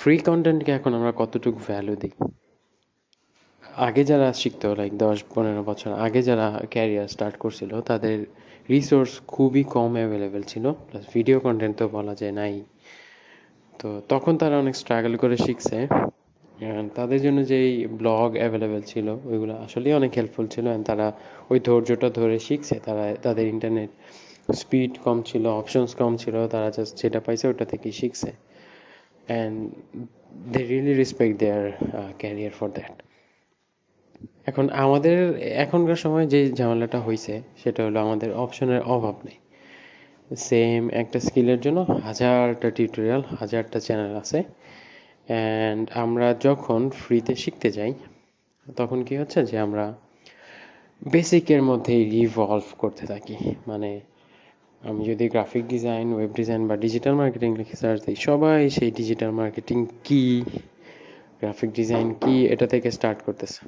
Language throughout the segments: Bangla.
ফ্রি কন্টেন্টকে এখন আমরা কতটুকু ভ্যালু দিই? আগে যারা শিখতো, লাইক 10-15 বছর আগে যারা ক্যারিয়ার স্টার্ট করছিল, তাদের রিসোর্স খুবই কম অ্যাভেলেবেল ছিল, প্লাস ভিডিও কন্টেন্ট তো বলা যায় নাই। তো তখন তারা অনেক স্ট্রাগল করে শিখছে। And তাদের জন্য যেই ব্লগ অ্যাভেলেবেল ছিল ওইগুলো আসলেই অনেক হেল্পফুল ছিল, অ্যান্ড তারা ওই ধৈর্যটা ধরে শিখছে। তারা তাদের ইন্টারনেট স্পিড কম ছিল, অপশনস কম ছিল, তারা জাস্ট যেটা পাইছে ওটা থেকেই শিখছে। And they really respect their career for that. এখন আমাদের এখনকার সময় যে ঝামেলাটা হয়েছে সেটা হলো আমাদের অপশনের অভাব নেই। সেম একটা স্কিলের জন্য হাজারটা টিউটোরিয়াল, হাজারটা চ্যানেল আছে। অ্যান্ড আমরা যখন ফ্রিতে শিখতে যাই তখন কি হচ্ছে যে আমরা বেসিকের মধ্যেই রিভলভ করতে থাকি। মানে আমি যদি গ্রাফিক ডিজাইন, ওয়েব ডিজাইন বা ডিজিটাল মার্কেটিং লিখে সার্চ দিই, সবাই সেই ডিজিটাল মার্কেটিং কি, গ্রাফিক ডিজাইন কি, এটা থেকে স্টার্ট করতেছে।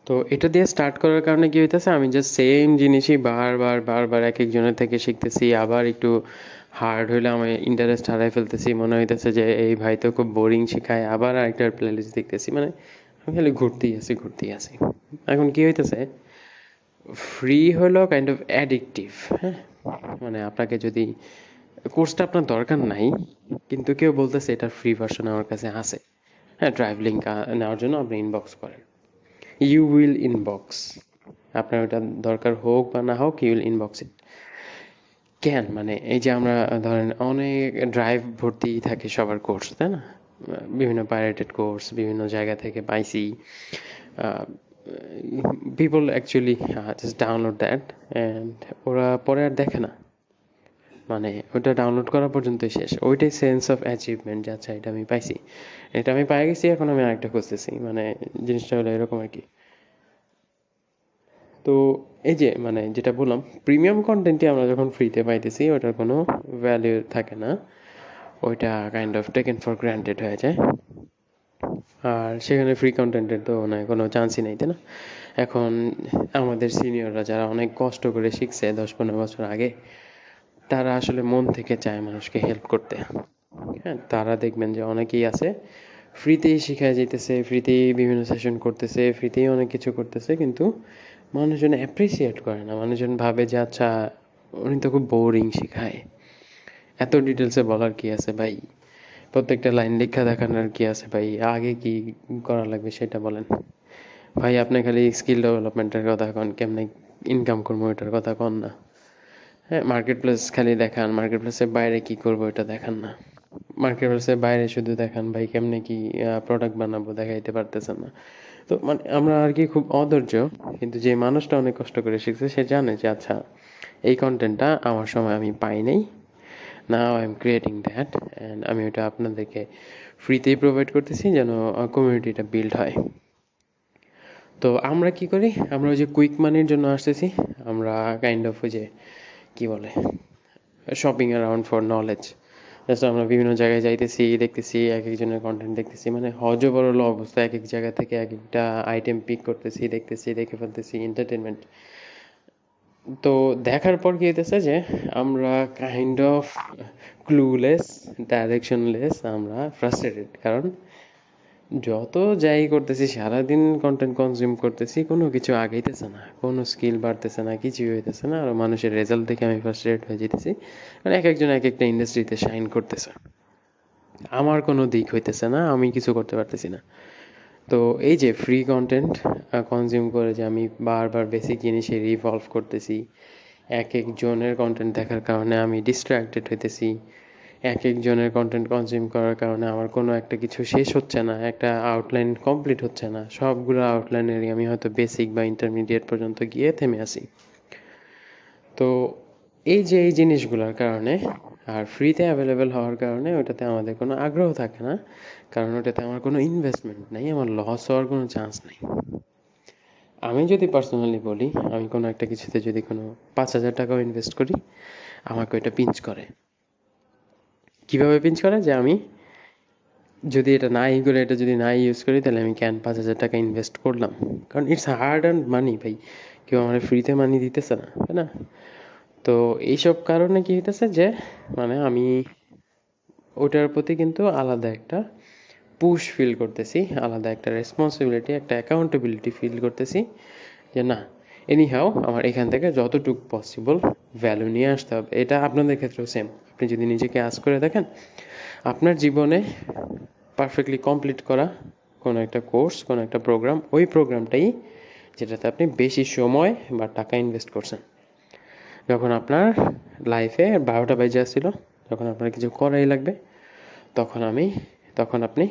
তো এটা দিয়ে স্টার্ট করার কারণে কি হইতেছে, আমি জাস্ট সেম জিনিসই বারবার বারবার এক একজনের থেকে শিখতেছি। আবার একটু হার্ড হইলে আমি ইন্টারেস্ট হারাই ফেলতেছি, মনে হইতেছে যে এই ভাই তো খুব বোরিং শিখায়, আবার আরেকটার প্লেলিস্ট দেখতেছি। মানে আমি খালি ঘুরতেই আছি। এখন কি হইতেছে, ফ্রি হলো কাইন্ড অফ অ্যাডিকটিভ। হ্যাঁ, মানে আপনাকে যদি কোর্সটা আপনার দরকার নাই, কিন্তু কেউ বলতেছে এটার ফ্রি ভার্সন আমার কাছে আছে, হ্যাঁ, ড্রাইভ লিঙ্ক নেওয়ার জন্য আপনি ইনবক্স করেন। ইউ উইল ইনবক্স, আপনার ওটা দরকার হোক বা না হোক, ইউ উইল ইনবক্স ইট। কেন? মানে এই যে আমরা ধরেন অনেক ড্রাইভ ভর্তি থাকে সবার কোর্স, তাই না? বিভিন্ন পাইরেটেড কোর্স বিভিন্ন জায়গা থেকে পাইছি। People actually just download that, and ওরা পরে আর দেখে না। মানে ওটা ডাউনলোড করা পর্যন্তই শেষ। ওইটাই সেন্স অফ অ্যাচিভমেন্ট, যে আচ্ছা এটা আমি পাইছি, এটা আমি পাই গেছি, এখন আমি আরেকটা খুঁজতেছি। মানে জিনিসটা হলো এরকম আর কি। তো এই যে মানে যেটা বললাম, প্রিমিয়াম কন্টেন্টই আমরা যখন ফ্রিতে পাইতেছি ওটার কোনো ভ্যালু থাকে না, ওইটা kind of taken for granted হয়ে যায়। আর সেখানে ফ্রি কন্টেন্টের তো মানে কোনো চান্সই নেই, তাই না? এখন আমাদের সিনিয়ররা যারা অনেক কষ্ট করে শিখছে 10-15 বছর আগে, তারা আসলে মন থেকে চায় মানুষকে হেল্প করতে। হ্যাঁ, তারা দেখবেন যে অনেকেই আছে ফ্রিতেই শিখায় যাইতেছে, ফ্রিতেই বিভিন্ন সেশন করতেছে, ফ্রিতেই অনেক কিছু করতেছে, কিন্তু মানুষজন অ্যাপ্রিসিয়েট করে না। মানুষজন ভাবে যে আচ্ছা উনি তো খুব বোরিং শিখায়, এত ডিটেলসে বলার কি আছে ভাই, প্রত্যেকটা লাইন লেখা দেখানোর কি আছে ভাই, আগে কি করা লাগবে সেটা বলেন ভাই। আপনি খালি স্কিল ডেভেলপমেন্টের কথা কন, কেমনে ইনকাম করবো এটার কথা কন না। হ্যাঁ, মার্কেট প্লেস খালি দেখান, মার্কেট প্লেসের বাইরে কি করবো এটা দেখান না। মার্কেট প্লেসের বাইরে শুধু দেখান ভাই কেমনে কি প্রোডাক্ট বানাবো, দেখাইতে পারতেছেন না। তো মানে আমরা আর কি খুব অধৈর্য, কিন্তু যে মানুষটা অনেক কষ্ট করে শিখছে সে জানে যে আচ্ছা এই কন্টেন্টটা আমার সময় আমি পাই নাই, now I am creating that, and আমি ওটা আপনাদেরকে ফ্রিতেই প্রোভাইড করতেছি যেন কমিউনিটিটা বিল্ড হয়। তো আমরা কি করি, আমরা ওই যে কুইক মানির জন্য আসতেছি, আমরা কাইন্ড অফ ওই যে কি বলে shopping around for knowledge. Just আমরা বিভিন্ন জায়গায় যাইতেছি, দেখতেছি, এক একজনের কন্টেন্ট দেখতেছি, মানে হযবরল অবস্থা, এক এক জায়গা থেকে এক একটা আইটেম পিক করতেছি, দেখতেছি, দেখে ফেলতেছি, এন্টারটেনমেন্ট। তো দেখার পর কি হইতেছে যে আমরা কাইন্ড অফ ক্লুলেস, ডাইরেকশনলেস, আমরা ফ্রাস্ট্রেটেড। কারণ যত যাই করতেছি, সারাদিন কন্টেন্ট কনজিউম করতেছি, কোনো কিছু আগাইতেছে না, কোনো স্কিল বাড়তেছে না, কিছুই হইতেছে না। আর মানুষের রেজাল্ট দেখে আমি ফ্রাস্ট্রেটেড হয়ে যেতেছি। মানে এক একজন এক একটা ইন্ডাস্ট্রিতে শাইন করতেছে, আমার কোনো দিক হইতেছে না, আমি কিছু করতে পারতেছি না। তো এই যে ফ্রি কন্টেন্ট কনজিউম করে যে আমি বারবার বেসিক জিনিসে রিভলভ করতেছি, এক একজনের কন্টেন্ট দেখার কারণে আমি ডিস্ট্রাক্টেড হইতেছি, এক একজনের কন্টেন্ট কনজিউম করার কারণে আমার কোনো একটা কিছু শেষ হচ্ছে না, একটা আউটলাইন কমপ্লিট হচ্ছে না, সবগুলো আউটলাইনেরই আমি হয়তো বেসিক বা ইন্টারমিডিয়েট পর্যন্ত গিয়ে থেমে আসি। তো এই যে এই জিনিসগুলোর কারণে আর ফ্রিতে অ্যাভেলেবেল হওয়ার কারণে ওটাতে আমাদের কোনো আগ্রহ থাকে না, কারণ ওটাতে আমার কোনো ইনভেস্টমেন্ট নাই, আমার লস হওয়ার কোনো চান্স নাই। আমি যদি পার্সোনালি বলি, আমি কোনো একটা কিছুতে যদি কোনো 5,000 টাকাও ইনভেস্ট করি, আমাকে ওইটা পিঞ্চ করে। কিভাবে পিঞ্চ করে, যে আমি যদি এটা নাই করে, এটা যদি নাই ইউজ করি, তাহলে আমি কেন 5,000 টাকা ইনভেস্ট করলাম? কারণ ইটস হার্ড আর্ন মানি ভাই, কেউ আমার ফ্রিতে মানি দিতেছে না, তাই না? তো এইসব কারণে কি হইতেছে যে মানে আমি ওটার প্রতি কিন্তু আলাদা একটা পুশ ফিল করতেছি, আলাদা একটা রেসপন্সিবিলিটি, একটা অ্যাকাউন্টেবিলিটি ফিল করতেছি যে না, এনিহাও আমার এখান থেকে যতটুকু পসিবল ভ্যালু নিয়ে আসতে হবে। এটা আপনাদের ক্ষেত্রেও সেম। আপনি যদি নিজেকে আজ করে দেখেন, আপনার জীবনে পারফেক্টলি কমপ্লিট করা কোনো একটা কোর্স, কোনো একটা প্রোগ্রাম, ওই প্রোগ্রামটাই যেটাতে আপনি বেশি সময় বা টাকা ইনভেস্ট করছেন। যখন আপনার লাইফে 12টা বেজে আসছিল, যখন আপনার কিছু করাই লাগবে, তখন তখন আপনি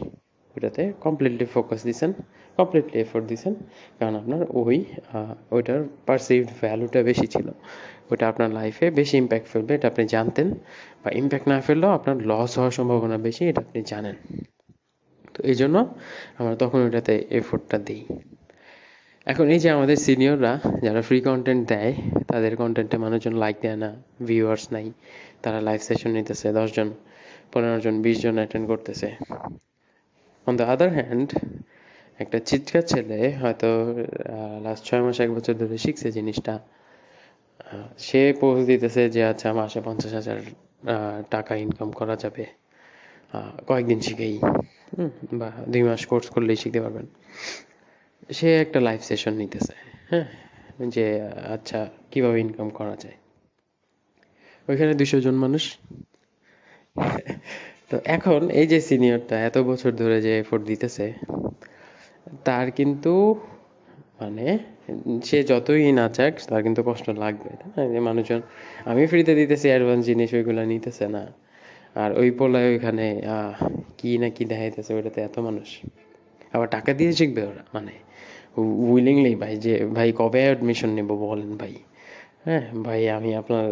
ওটাতে কমপ্লিটলি ফোকাস দিছেন, কমপ্লিটলি এফোর্ট দিছেন, কারণ আপনার ওইটার পারসিভড ভ্যালুটা বেশি ছিল। ওটা আপনার লাইফে বেশি ইম্প্যাক্ট ফেলবে, এটা আপনি জানতেন, বা ইম্প্যাক্ট না ফেললেও আপনার লস হওয়ার সম্ভাবনা বেশি, এটা আপনি জানেন। তো এই জন্য আমরা তখন ওটাতে এফোর্টটা দিই। এখন এই যে আমাদের সিনিয়ররা যারা ফ্রি কন্টেন্ট দেয়, তাদের কন্টেন্টে মানুষজন লাইক দেয় না, ভিউয়ার্স নাই, তারা লাইভ সেশন নিতেছে, 10 জন, 15 জন, 20 জন অ্যাটেন্ড করতেছে। অন দ্য আদার হ্যান্ড, একটা চিৎকার ছেলে হয়তো লাস্ট 6 মাস 1 বছর ধরে শিখছে জিনিসটা, সে পোস্ট দিতেছে যে আচ্ছা মাসে 50,000 টাকা ইনকাম করা যাবে কয়েকদিন শিখেই, বা 2 মাস কোর্স করলেই শিখতে পারবেন। সে একটা লাইভ সেশন নিতেছে, হ্যাঁ, যে আচ্ছা কিভাবে ইনকাম করা যায়, ওইখানে 200 জন মানুষ। তো এখন এই যে সিনিয়রটা এত বছর ধরে যে এফোর্ট দিতেছে, তার কিন্তু মানে সে যতই না চাক তার কিন্তু কষ্ট লাগবে, তাই না? যে মানুষজন, আমি ফ্রিতে দিতেছি অ্যাডভান্স জিনিস, ওইগুলো নিতেছে না, আর ওই পোলায় ওইখানে কি না কি দেখাইতেছে, ওইটাতে এত মানুষ আবার টাকা দিয়ে শিখবে ওরা, মানে উইলিংলি। ভাই যে ভাই কবে অ্যাডমিশন নেব বলেন ভাই, হ্যাঁ ভাই আমি আপনার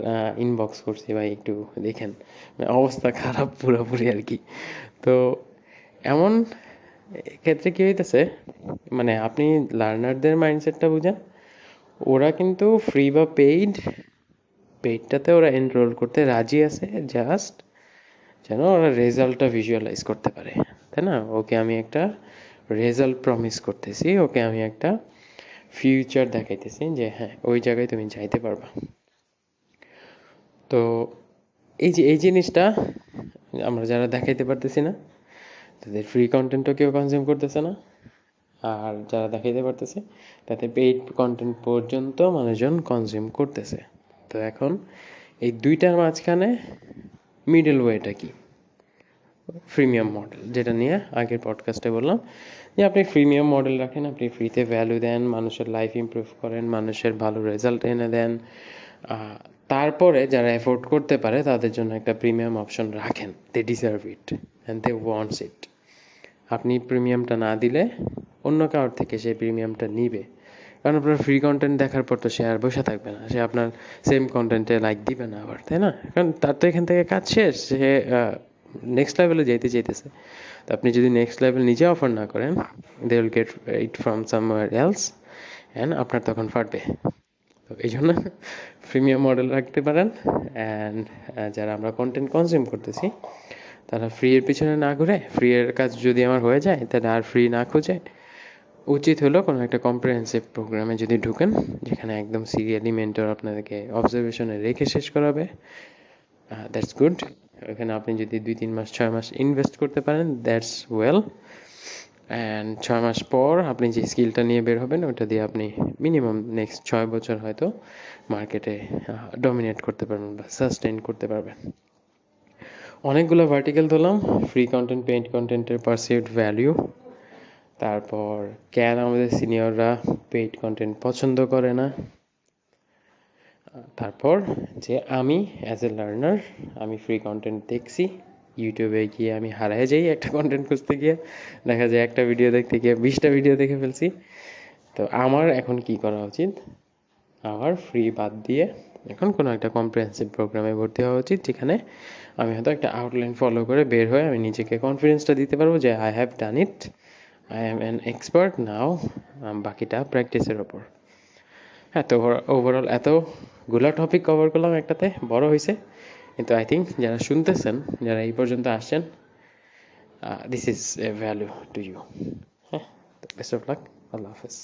ইনবক্স করছি ভাই একটু দেখেন, অবস্থা খারাপ পুরোপুরি আর কি। তো এমন ক্ষেত্রে কি হইতেছে, মানে আপনি লার্নারদের মাইন্ডসেটটা বুঝেন, ওরা কিন্তু ফ্রি বা পেইডটাতে ওরা এনরোল করতে রাজি আছে, জাস্ট যেন ওরা রেজাল্টটা ভিজুয়ালাইজ করতে পারে, তাই না? ওকে আমি একটা রেজাল্ট প্রমিস করতেছি, ওকে আমি একটা ফিউচার দেখাইতেছি যে হ্যাঁ ওই জায়গায় তুমি যাইতে পারবা। তো এই জিনিসটা আমরা যারা দেখাইতে পারতেছি না, তাদের ফ্রি কন্টেন্টও কেউ কনজিউম করতেছে না, আর যারা দেখাইতে পারতেছে তাতে পেইড কন্টেন্ট পর্যন্ত মানুষজন কনজিউম করতেছে। তো এখন এই দুইটার মাঝখানে মিডল ওয়েটা কি? ফ্রিমিয়াম মডেল, যেটা নিয়ে আগের পডকাস্টে বললাম, যে আপনি ফ্রিমিয়াম মডেল রাখেন, আপনি ফ্রিতে ভ্যালু দেন, মানুষের লাইফ ইমপ্রুভ করেন, মানুষের ভালো রেজাল্ট এনে দেন, তারপরে যারা এফোর্ড করতে পারে তাদের জন্য একটা প্রিমিয়াম অপশন রাখেন। They deserve it and they wants it. আপনি প্রিমিয়ামটা না দিলে অন্য কারোর থেকে সেই প্রিমিয়ামটা নিবে, কারণ আপনার ফ্রি কন্টেন্ট দেখার পর তো সে আর বসে থাকবে না, সে আপনার সেম কন্টেন্টে লাইক দিবে না আবার, তাই না? কারণ তার তো এখান থেকে কাজ শেষ, সে নেক্সট লেভেলে যেতে চাইতেছে। তো আপনি যদি নেক্সট লেভেল নিজে অফার না করেন, they will get it from somewhere else, and আপনার তখন ফাটবে। তো এই জন্য প্রিমিয়াম মডেল রাখতে পারেন। অ্যান্ড যারা আমরা কন্টেন্ট কনজিউম করতেছি, তারা ফ্রি এর পিছনে না ঘুরে, ফ্রি এর কাজ যদি আমার হয়ে যায় তাহলে আর ফ্রি না খুঁজে উচিত হলো কোনো একটা কম্প্রিহেন্সিভ প্রোগ্রামে যদি ঢুকেন, যেখানে একদম সিরিয়ালি মেন্টর আপনাদেরকে অবজারভেশনে রেখে শেষ করাবে, দ্যাটস গুড। ওখানে আপনি যদি 2-3 মাস 6 মাস ইনভেস্ট করতে পারেন, দ্যাটস ওয়েল। অ্যান্ড 6 মাস পর আপনি যে স্কিলটা নিয়ে বের হবেন, ওটা দিয়ে আপনি মিনিমাম নেক্সট 6 বছর হয়তো মার্কেটে ডমিনেট করতে পারবেন বা সাস্টেইন করতে পারবেন। অনেকগুলো ভার্টিক্যাল ধরলাম, ফ্রি কন্টেন্ট, পেইড কন্টেন্টের পারসিভড ভ্যালিউ, তারপর কেন আমাদের সিনিয়ররা পেইড কন্টেন্ট পছন্দ করে না, তারপর যে আমি অ্যাজ এ লার্নার আমি ফ্রি কন্টেন্ট দেখছি, ইউটিউবে গিয়ে আমি হারিয়ে যাই একটা কন্টেন্ট খুঁজতে গিয়ে, দেখা যায় একটা ভিডিও দেখতে গিয়ে 20টা ভিডিও দেখে ফেলছি। তো আমার এখন কি করা উচিত? আমার ফ্রি বাদ দিয়ে এখন কোনো একটা কম্প্রিহেন্সিভ প্রোগ্রামে ভর্তি হওয়া উচিত, যেখানে আমি হয়তো একটা আউটলাইন ফলো করে বের হয়ে আমি নিজেকে কনফিডেন্সটা দিতে পারবো যে I have done it, I am an expert now. বাকিটা প্র্যাকটিসের ওপর। হ্যাঁ, তো ওভারঅল এতগুলা টপিক কভার করলাম একটাতে, বড় হয়েছে, কিন্তু আই থিঙ্ক যারা শুনতেছেন, যারা এই পর্যন্ত আসছেন, this is a value to you. হ্যাঁ, বেস্ট অফ লাক, আল্লাহ হাফেজ।